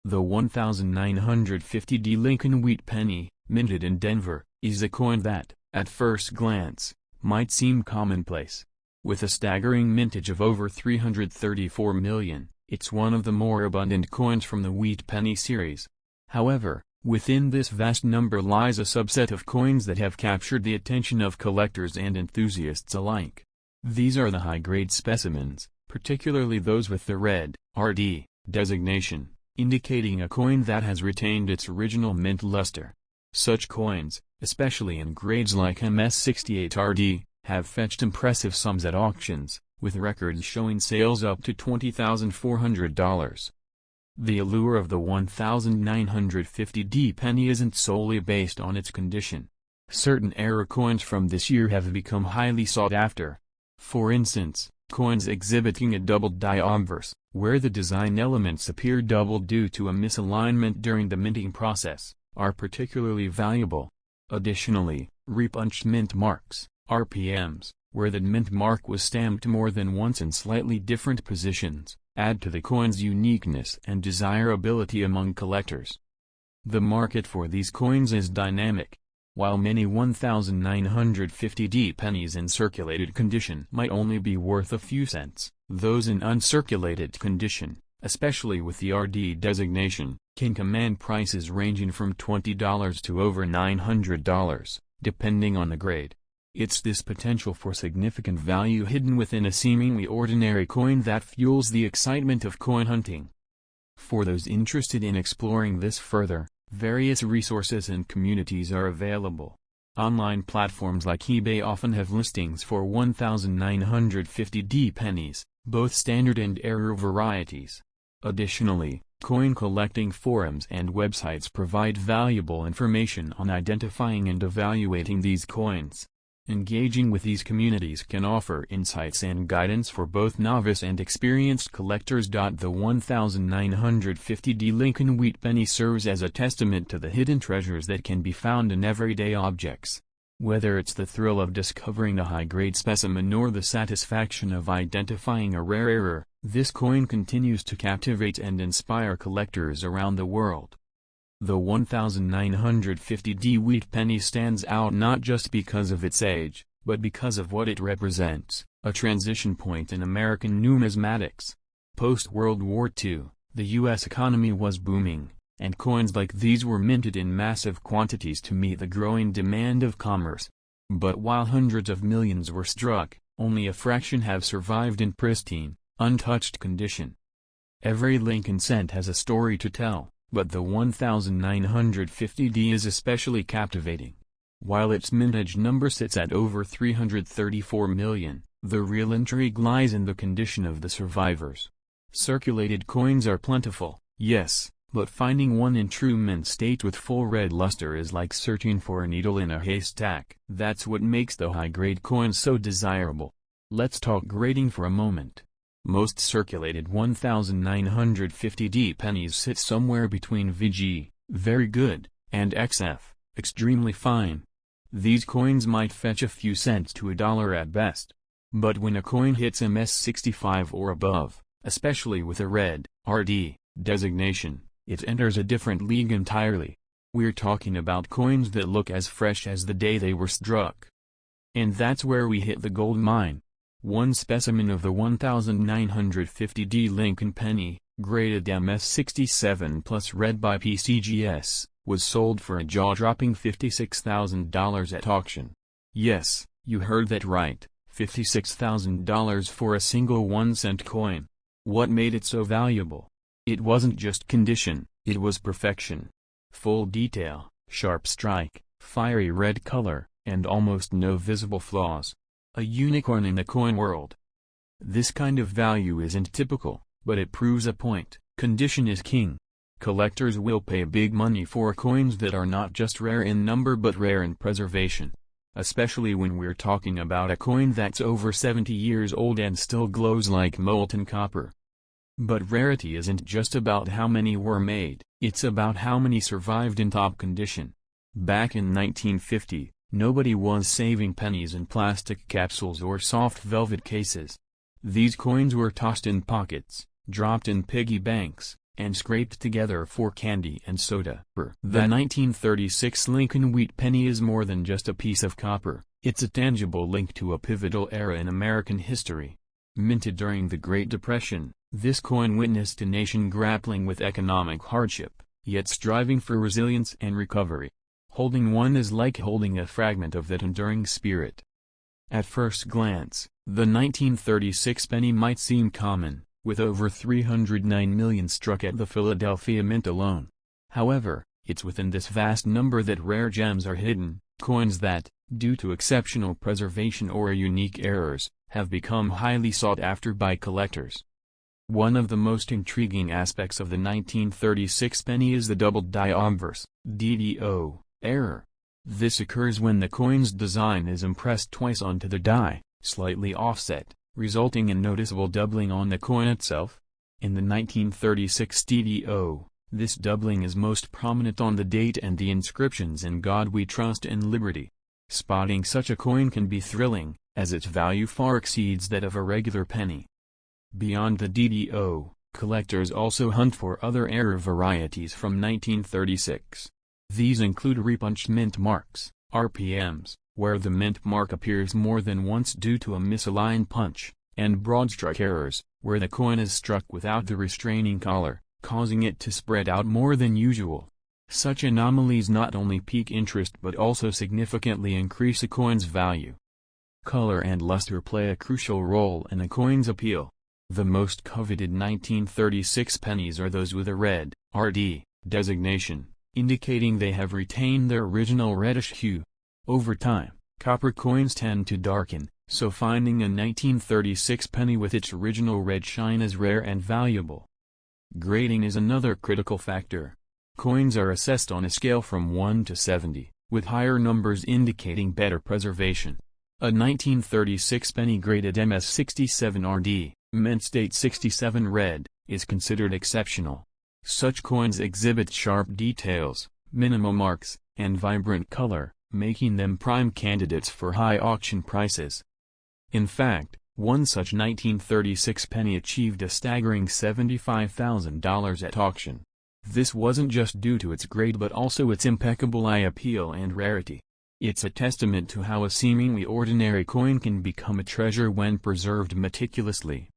The 1950D Lincoln Wheat Penny, minted in Denver, is a coin that, at first glance, might seem commonplace. With a staggering mintage of over 334 million, it's one of the more abundant coins from the Wheat Penny series. However, within this vast number lies a subset of coins that have captured the attention of collectors and enthusiasts alike. These are the high-grade specimens, particularly those with the red RD designation, indicating a coin that has retained its original mint luster. Such coins, especially in grades like MS68RD, have fetched impressive sums at auctions, with records showing sales up to $20,400. The allure of the 1950D penny isn't solely based on its condition. Certain era coins from this year have become highly sought after. For instance, coins exhibiting a doubled die obverse, where the design elements appear doubled due to a misalignment during the minting process, are particularly valuable. Additionally, repunched mint marks, RPMs, where the mint mark was stamped more than once in slightly different positions, add to the coin's uniqueness and desirability among collectors. The market for these coins is dynamic. While many 1950D pennies in circulated condition might only be worth a few cents, those in uncirculated condition, especially with the RD designation, can command prices ranging from $20 to over $900, depending on the grade. It's this potential for significant value hidden within a seemingly ordinary coin that fuels the excitement of coin hunting. For those interested in exploring this further, various resources and communities are available. Online platforms like eBay often have listings for 1950D pennies, both standard and error varieties. Additionally, coin collecting forums and websites provide valuable information on identifying and evaluating these coins. Engaging with these communities can offer insights and guidance for both novice and experienced collectors. The 1950D Lincoln Wheat Penny serves as a testament to the hidden treasures that can be found in everyday objects. Whether it's the thrill of discovering a high-grade specimen or the satisfaction of identifying a rare error, this coin continues to captivate and inspire collectors around the world. The 1950D Wheat Penny stands out not just because of its age, but because of what it represents, a transition point in American numismatics. Post-World War II, the U.S. economy was booming, and coins like these were minted in massive quantities to meet the growing demand of commerce. But while hundreds of millions were struck, only a fraction have survived in pristine, untouched condition. Every Lincoln cent has a story to tell, but the 1950D is especially captivating. While its mintage number sits at over 334 million, the real intrigue lies in the condition of the survivors. Circulated coins are plentiful, yes, but finding one in true mint state with full red luster is like searching for a needle in a haystack. That's what makes the high-grade coins so desirable. Let's talk grading for a moment. Most circulated 1950D pennies sit somewhere between VG, very good, and XF, extremely fine. These coins might fetch a few cents to $1 at best. But when a coin hits MS65 or above, especially with a red RD designation, it enters a different league entirely. We're talking about coins that look as fresh as the day they were struck. And that's where we hit the gold mine. One specimen of the 1950D Lincoln penny, graded MS67 plus read by PCGS, was sold for a jaw-dropping $56,000 at auction. Yes, you heard that right, $56,000 for a single 1-cent coin. What made it so valuable? It wasn't just condition, it was perfection. Full detail, sharp strike, fiery red color, and almost no visible flaws. A unicorn in the coin world. This kind of value isn't typical, but it proves a point: condition is king. Collectors will pay big money for coins that are not just rare in number but rare in preservation. Especially when we're talking about a coin that's over 70 years old and still glows like molten copper. But rarity isn't just about how many were made, it's about how many survived in top condition. Back in 1950, nobody was saving pennies in plastic capsules or soft velvet cases. These coins were tossed in pockets, dropped in piggy banks, and scraped together for candy and soda. The 1936 Lincoln wheat penny is more than just a piece of copper, it's a tangible link to a pivotal era in American history. Minted during the Great Depression, this coin witnessed a nation grappling with economic hardship, yet striving for resilience and recovery. Holding one is like holding a fragment of that enduring spirit. At first glance, the 1936 penny might seem common, with over 309 million struck at the Philadelphia Mint alone. However, it's within this vast number that rare gems are hidden, coins that, due to exceptional preservation or unique errors, have become highly sought after by collectors. One of the most intriguing aspects of the 1936 penny is the doubled die obverse (DDO) error. This occurs when the coin's design is impressed twice onto the die, slightly offset, resulting in noticeable doubling on the coin itself. In the 1936 DDO, this doubling is most prominent on the date and the inscriptions "In God We Trust and Liberty." Spotting such a coin can be thrilling, as its value far exceeds that of a regular penny. Beyond the DDO, collectors also hunt for other error varieties from 1936. These include repunched mint marks, RPMs, where the mint mark appears more than once due to a misaligned punch, and broadstrike errors, where the coin is struck without the restraining collar, causing it to spread out more than usual. Such anomalies not only pique interest but also significantly increase a coin's value. Color and luster play a crucial role in a coin's appeal. The most coveted 1936 pennies are those with a red (RD) designation, indicating they have retained their original reddish hue. Over time, copper coins tend to darken, so finding a 1936 penny with its original red shine is rare and valuable. Grading is another critical factor. Coins are assessed on a scale from 1 to 70, with higher numbers indicating better preservation. A 1936 penny graded MS67 RD, mint state 67 red, is considered exceptional. Such coins exhibit sharp details, minimal marks, and vibrant color, making them prime candidates for high auction prices. In fact, one such 1936 penny achieved a staggering $75,000 at auction. This wasn't just due to its grade but also its impeccable eye appeal and rarity. It's a testament to how a seemingly ordinary coin can become a treasure when preserved meticulously.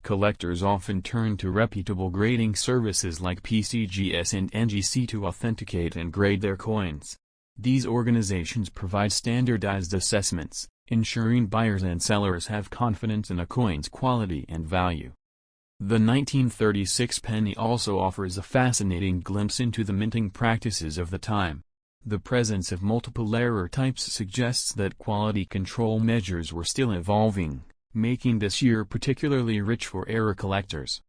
Collectors often turn to reputable grading services like PCGS and NGC to authenticate and grade their coins. These organizations provide standardized assessments, ensuring buyers and sellers have confidence in a coin's quality and value. The 1936 penny also offers a fascinating glimpse into the minting practices of the time. The presence of multiple error types suggests that quality control measures were still evolving, making this year particularly rich for error collectors.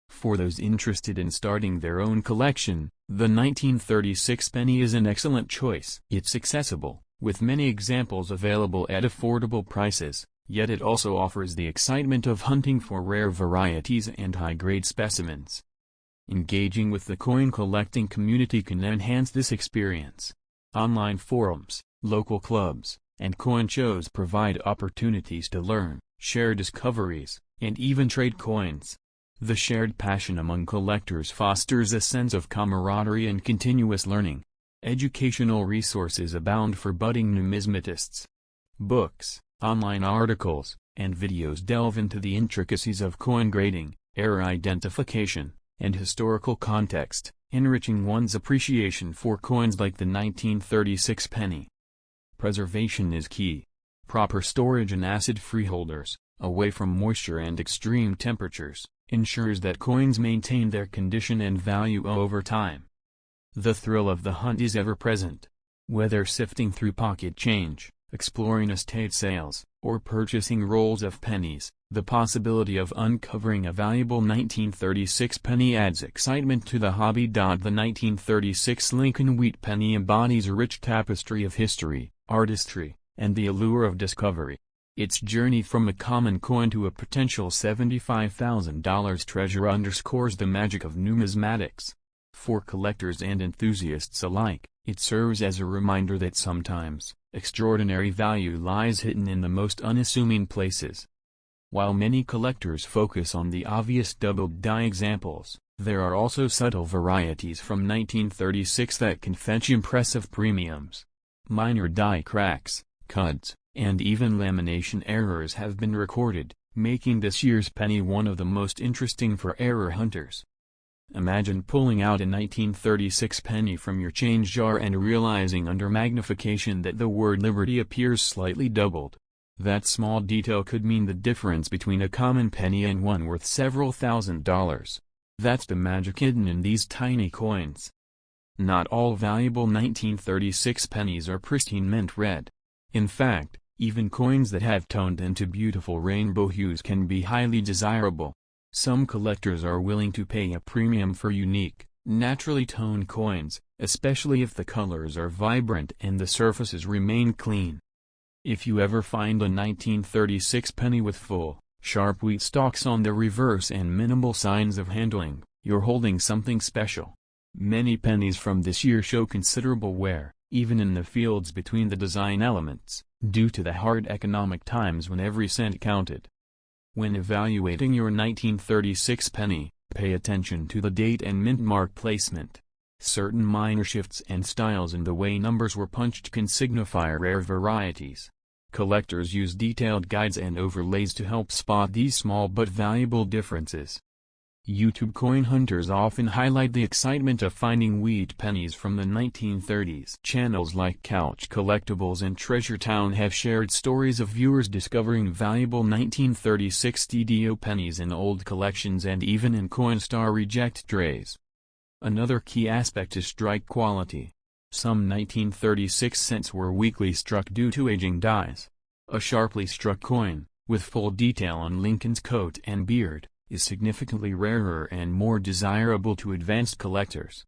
For those interested in starting their own collection, the 1936 penny is an excellent choice. It's accessible, with many examples available at affordable prices, yet it also offers the excitement of hunting for rare varieties and high-grade specimens. Engaging with the coin collecting community can enhance this experience. Online forums, local clubs, and coin shows provide opportunities to learn, share discoveries, and even trade coins. The shared passion among collectors fosters a sense of camaraderie and continuous learning. Educational resources abound for budding numismatists. Books, online articles, and videos delve into the intricacies of coin grading, error identification, and historical context, enriching one's appreciation for coins like the 1936 penny. Preservation is key. Proper storage in acid-free holders, away from moisture and extreme temperatures, ensures that coins maintain their condition and value over time. The thrill of the hunt is ever present. Whether sifting through pocket change, exploring estate sales, or purchasing rolls of pennies, the possibility of uncovering a valuable 1936 penny adds excitement to the hobby. The 1936 Lincoln wheat penny embodies a rich tapestry of history, artistry, and the allure of discovery. Its journey from a common coin to a potential $75,000 treasure underscores the magic of numismatics. For collectors and enthusiasts alike, it serves as a reminder that sometimes, extraordinary value lies hidden in the most unassuming places. While many collectors focus on the obvious doubled die examples, There are also subtle varieties from 1936 that can fetch impressive premiums. Minor die cracks, cuts, and even lamination errors have been recorded, making this year's penny one of the most interesting for error hunters. Imagine pulling out a 1936 penny from your change jar and realizing under magnification that the word Liberty appears slightly doubled. That small detail could mean the difference between a common penny and one worth several $1,000s. That's the magic hidden in these tiny coins. Not all valuable 1936 pennies are pristine mint red. In fact, even coins that have toned into beautiful rainbow hues can be highly desirable. Some collectors are willing to pay a premium for unique, naturally toned coins, especially if the colors are vibrant and the surfaces remain clean. If you ever find a 1936 penny with full, sharp wheat stalks on the reverse and minimal signs of handling, you're holding something special. Many pennies from this year show considerable wear, even in the fields between the design elements, due to the hard economic times when every cent counted. When evaluating your 1936 penny, pay attention to the date and mint mark placement. Certain minor shifts and styles in the way numbers were punched can signify rare varieties. Collectors use detailed guides and overlays to help spot these small but valuable differences. YouTube coin hunters often highlight the excitement of finding wheat pennies from the 1930s. Channels like Couch Collectibles and Treasure Town have shared stories of viewers discovering valuable 1936 DDO pennies in old collections and even in Coinstar reject trays. Another key aspect is strike quality. Some 1936 cents were weakly struck due to aging dies. A sharply struck coin, with full detail on Lincoln's coat and beard, is significantly rarer and more desirable to advanced collectors.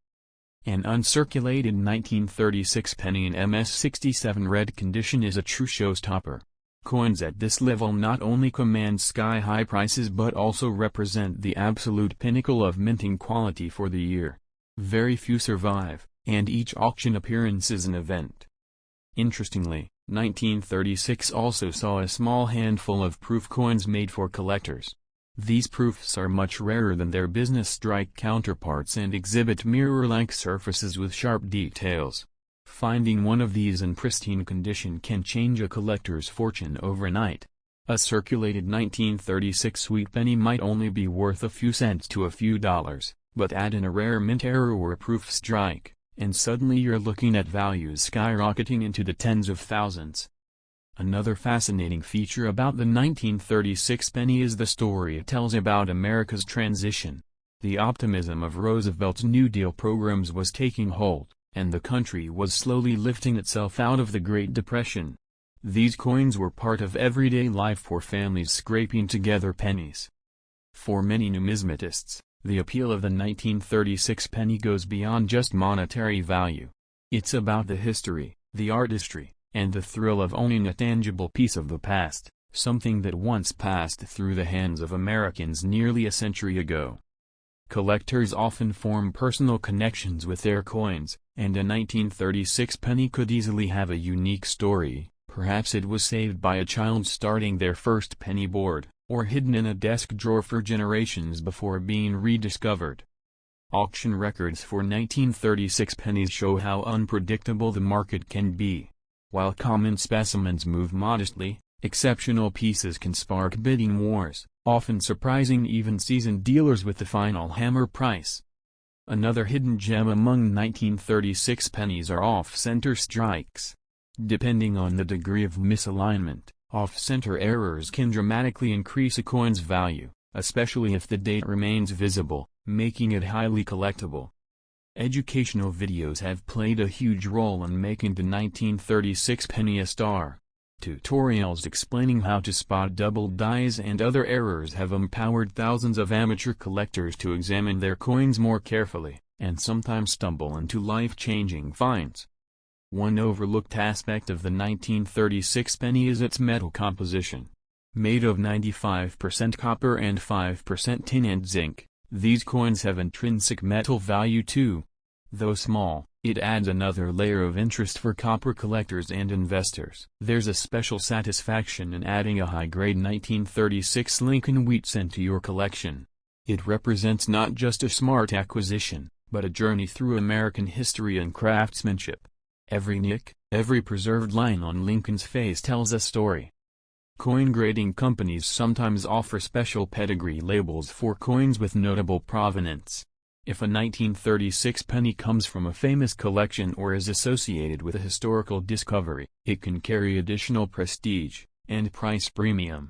An uncirculated 1936 penny in MS67 red condition is a true showstopper. Coins at this level not only command sky-high prices but also represent the absolute pinnacle of minting quality for the year. Very few survive, and each auction appearance is an event. Interestingly, 1936 also saw a small handful of proof coins made for collectors. These proofs are much rarer than their business strike counterparts and exhibit mirror-like surfaces with sharp details. Finding one of these in pristine condition can change a collector's fortune overnight. A circulated 1936 sweet penny might only be worth a few cents to a few dollars, but add in a rare mint error or a proof strike, and suddenly you're looking at values skyrocketing into the tens of thousands. Another fascinating feature about the 1936 penny is the story it tells about America's transition. The optimism of Roosevelt's New Deal programs was taking hold, and the country was slowly lifting itself out of the Great Depression. These coins were part of everyday life for families scraping together pennies. For many numismatists, the appeal of the 1936 penny goes beyond just monetary value. It's about the history, the artistry, and the thrill of owning a tangible piece of the past, something that once passed through the hands of Americans nearly a century ago. Collectors often form personal connections with their coins, and a 1936 penny could easily have a unique story. Perhaps it was saved by a child starting their first penny board, or hidden in a desk drawer for generations before being rediscovered. Auction records for 1936 pennies show how unpredictable the market can be. While common specimens move modestly, exceptional pieces can spark bidding wars, often surprising even seasoned dealers with the final hammer price. Another hidden gem among 1936 pennies are off-center strikes. Depending on the degree of misalignment, off-center errors can dramatically increase a coin's value, especially if the date remains visible, making it highly collectible. Educational videos have played a huge role in making the 1936 penny a star. Tutorials explaining how to spot doubled dies and other errors have empowered thousands of amateur collectors to examine their coins more carefully, and sometimes stumble into life-changing finds. One overlooked aspect of the 1936 penny is its metal composition. Made of 95% copper and 5% tin and zinc, these coins have intrinsic metal value too. Though small, it adds another layer of interest for copper collectors and investors. There's a special satisfaction in adding a high-grade 1936 Lincoln wheat cent to your collection. It represents not just a smart acquisition, but a journey through American history and craftsmanship. Every nick, every preserved line on Lincoln's face tells a story. Coin grading companies sometimes offer special pedigree labels for coins with notable provenance. If a 1936 penny comes from a famous collection or is associated with a historical discovery, it can carry additional prestige and price premium.